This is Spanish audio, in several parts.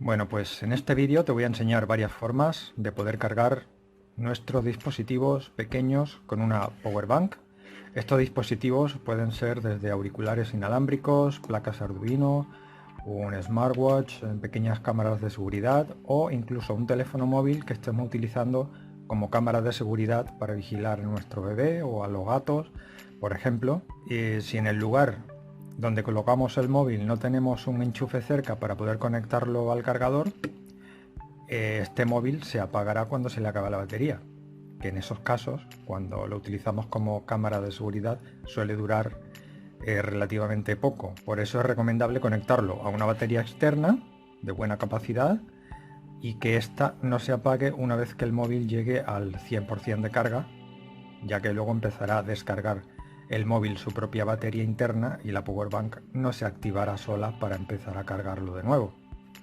Bueno, pues en este vídeo te voy a enseñar varias formas de poder cargar nuestros dispositivos pequeños con una power bank. Estos dispositivos pueden ser desde auriculares inalámbricos, placas Arduino, un smartwatch, pequeñas cámaras de seguridad o incluso un teléfono móvil que estemos utilizando como cámara de seguridad para vigilar a nuestro bebé o a los gatos, por ejemplo. Y si en el lugar donde colocamos el móvil no tenemos un enchufe cerca para poder conectarlo al cargador, este móvil se apagará cuando se le acabe la batería, que en esos casos, cuando lo utilizamos como cámara de seguridad, suele durar relativamente poco. Por eso es recomendable conectarlo a una batería externa de buena capacidad y que ésta no se apague una vez que el móvil llegue al 100% de carga, ya que luego empezará a descargar el móvil su propia batería interna y la power bank no se activará sola para empezar a cargarlo de nuevo.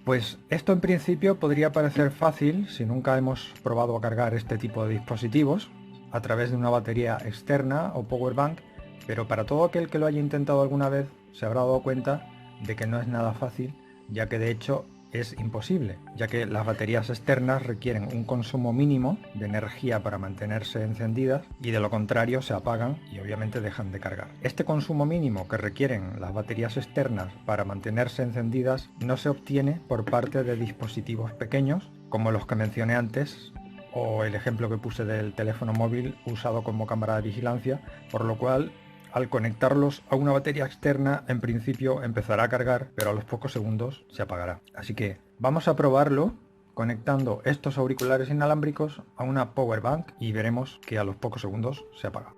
Pues esto en principio podría parecer fácil si nunca hemos probado a cargar este tipo de dispositivos a través de una batería externa o power bank, pero para todo aquel que lo haya intentado alguna vez se habrá dado cuenta de que no es nada fácil, ya que de hecho es imposible, ya que las baterías externas requieren un consumo mínimo de energía para mantenerse encendidas y de lo contrario se apagan y obviamente dejan de cargar. Este consumo mínimo que requieren las baterías externas para mantenerse encendidas no se obtiene por parte de dispositivos pequeños como los que mencioné antes o el ejemplo que puse del teléfono móvil usado como cámara de vigilancia, por lo cual al conectarlos a una batería externa, en principio empezará a cargar, pero a los pocos segundos se apagará. Así que vamos a probarlo conectando estos auriculares inalámbricos a una power bank y veremos que a los pocos segundos se apaga.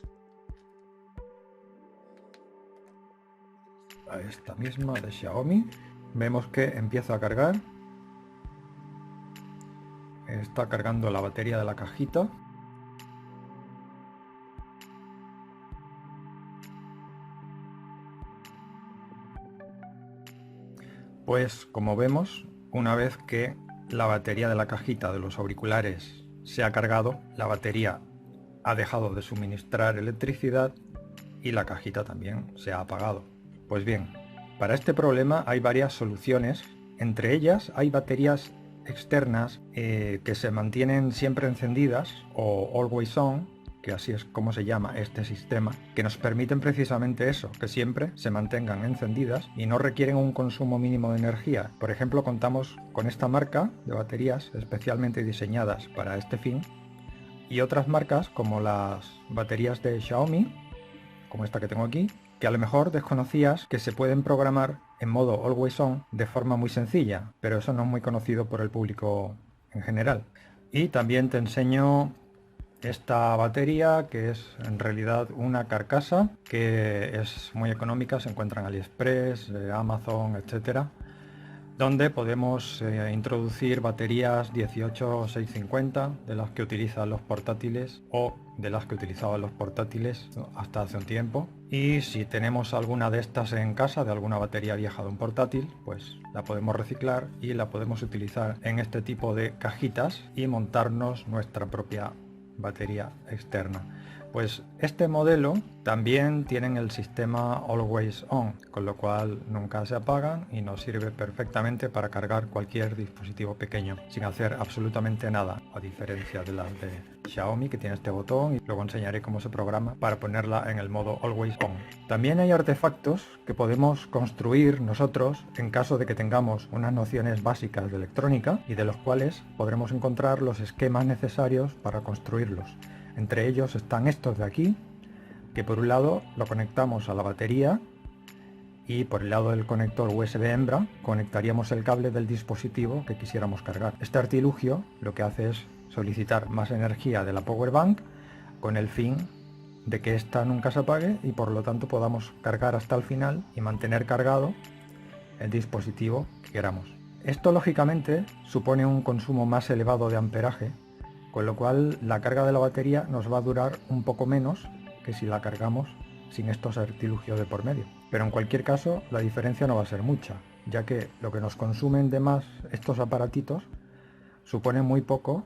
A esta misma de Xiaomi vemos que empieza a cargar. Está cargando la batería de la cajita. Pues como vemos, una vez que la batería de la cajita de los auriculares se ha cargado, la batería ha dejado de suministrar electricidad y la cajita también se ha apagado. Pues bien, para este problema hay varias soluciones. Entre ellas hay baterías externas que se mantienen siempre encendidas o always on, que así es como se llama este sistema, que nos permiten precisamente eso, que siempre se mantengan encendidas y no requieren un consumo mínimo de energía. Por ejemplo, contamos con esta marca de baterías especialmente diseñadas para este fin y otras marcas como las baterías de Xiaomi, como esta que tengo aquí, que a lo mejor desconocías que se pueden programar en modo always on de forma muy sencilla, pero eso no es muy conocido por el público en general. Y también te enseño esta batería, que es en realidad una carcasa que es muy económica, se encuentra en AliExpress, Amazon, etcétera, donde podemos introducir baterías 18650 de las que utilizan los portátiles o de las que utilizaban los portátiles hasta hace un tiempo. Y si tenemos alguna de estas en casa, de alguna batería vieja de un portátil, pues la podemos reciclar y la podemos utilizar en este tipo de cajitas y montarnos nuestra propia batería externa. Pues este modelo también tienen el sistema Always On, con lo cual nunca se apagan y nos sirve perfectamente para cargar cualquier dispositivo pequeño sin hacer absolutamente nada, a diferencia de las de Xiaomi, que tiene este botón, y luego enseñaré cómo se programa para ponerla en el modo Always On. También hay artefactos que podemos construir nosotros en caso de que tengamos unas nociones básicas de electrónica y de los cuales podremos encontrar los esquemas necesarios para construirlos. Entre ellos están estos de aquí, que por un lado lo conectamos a la batería y por el lado del conector USB hembra conectaríamos el cable del dispositivo que quisiéramos cargar. Este artilugio lo que hace es solicitar más energía de la power bank con el fin de que ésta nunca se apague y por lo tanto podamos cargar hasta el final y mantener cargado el dispositivo que queramos. Esto lógicamente supone un consumo más elevado de amperaje, con lo cual la carga de la batería nos va a durar un poco menos que si la cargamos sin estos artilugios de por medio. Pero en cualquier caso la diferencia no va a ser mucha, ya que lo que nos consumen de más estos aparatitos supone muy poco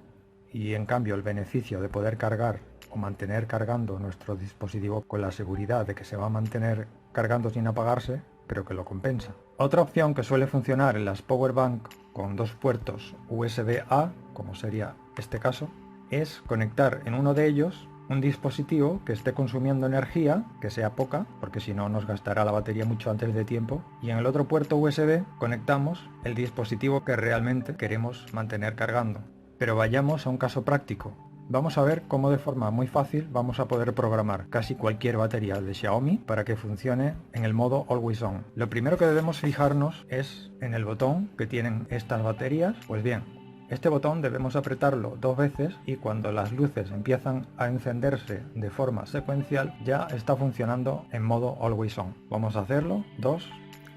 y en cambio el beneficio de poder cargar o mantener cargando nuestro dispositivo con la seguridad de que se va a mantener cargando sin apagarse pero que lo compensa. Otra opción que suele funcionar en las power bank con dos puertos USB-A, como sería este caso, es conectar en uno de ellos un dispositivo que esté consumiendo energía, que sea poca, porque si no nos gastará la batería mucho antes de tiempo, y en el otro puerto USB conectamos el dispositivo que realmente queremos mantener cargando. Pero vayamos a un caso práctico. Vamos a ver cómo de forma muy fácil vamos a poder programar casi cualquier batería de Xiaomi para que funcione en el modo Always On. Lo primero que debemos fijarnos es en el botón que tienen estas baterías. Pues bien, este botón debemos apretarlo 2 veces y cuando las luces empiezan a encenderse de forma secuencial ya está funcionando en modo Always On. Vamos a hacerlo, 2,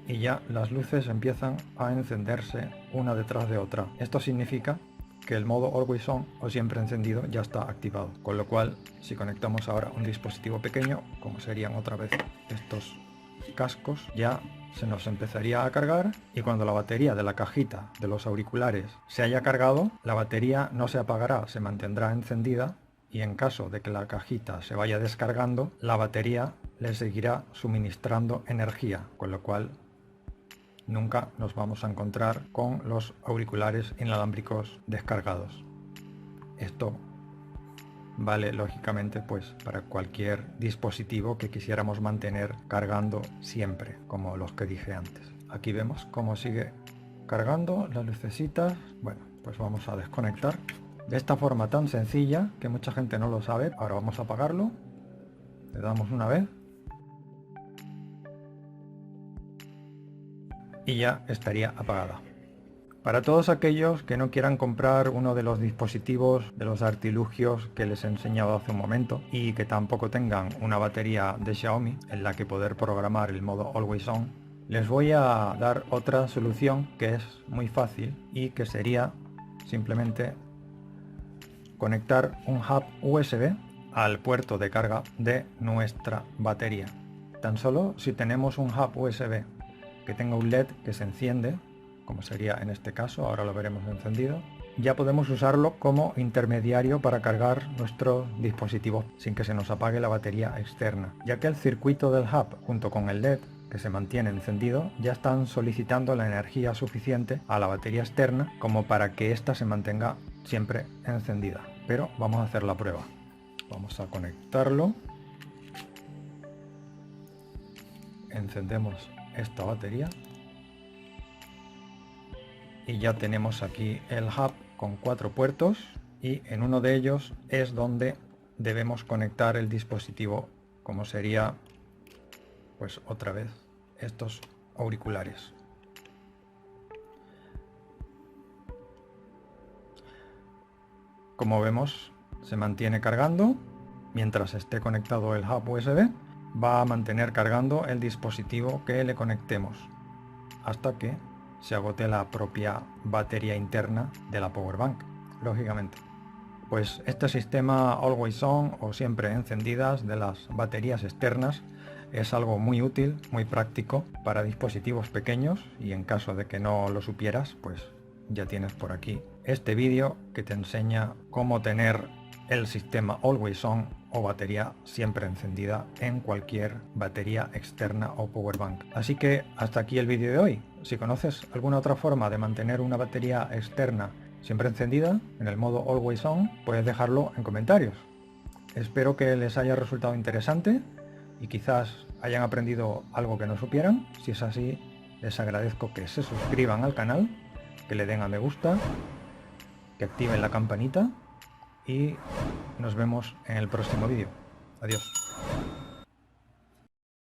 y ya las luces empiezan a encenderse una detrás de otra. Esto significa que el modo Always On o siempre encendido ya está activado, con lo cual si conectamos ahora un dispositivo pequeño, como serían otra vez estos cascos, ya se nos empezaría a cargar y cuando la batería de la cajita de los auriculares se haya cargado, la batería no se apagará, se mantendrá encendida y en caso de que la cajita se vaya descargando, la batería le seguirá suministrando energía, con lo cual nunca nos vamos a encontrar con los auriculares inalámbricos descargados. Esto vale lógicamente pues para cualquier dispositivo que quisiéramos mantener cargando siempre, como los que dije antes. Aquí vemos cómo sigue cargando las lucecitas. Bueno, pues vamos a desconectar de esta forma tan sencilla que mucha gente no lo sabe. Ahora vamos a apagarlo, le damos una vez y ya estaría apagada. Para todos aquellos que no quieran comprar uno de los dispositivos, de los artilugios que les he enseñado hace un momento y que tampoco tengan una batería de Xiaomi en la que poder programar el modo Always On, les voy a dar otra solución que es muy fácil y que sería simplemente conectar un hub USB al puerto de carga de nuestra batería. Tan solo si tenemos un hub USB que tenga un LED que se enciende, como sería en este caso, ahora lo veremos encendido, ya podemos usarlo como intermediario para cargar nuestro dispositivo sin que se nos apague la batería externa, ya que el circuito del hub junto con el LED que se mantiene encendido ya están solicitando la energía suficiente a la batería externa como para que ésta se mantenga siempre encendida. Pero vamos a hacer la prueba. Vamos a conectarlo, encendemos esta batería y ya tenemos aquí el hub con 4 puertos y en uno de ellos es donde debemos conectar el dispositivo, como sería pues otra vez estos auriculares. Como vemos, se mantiene cargando mientras esté conectado el hub USB. Va a mantener cargando el dispositivo que le conectemos hasta que se agote la propia batería interna de la power bank, lógicamente. Pues este sistema Always On o siempre encendidas de las baterías externas es algo muy útil, muy práctico para dispositivos pequeños y en caso de que no lo supieras, pues ya tienes por aquí este vídeo que te enseña cómo tener el sistema Always On o batería siempre encendida en cualquier batería externa o power bank. Así que hasta aquí el vídeo de hoy. Si conoces alguna otra forma de mantener una batería externa siempre encendida en el modo Always On, puedes dejarlo en comentarios. Espero que les haya resultado interesante y quizás hayan aprendido algo que no supieran. Si es así, les agradezco que se suscriban al canal, que le den a me gusta, que activen la campanita y nos vemos en el próximo vídeo. Adiós.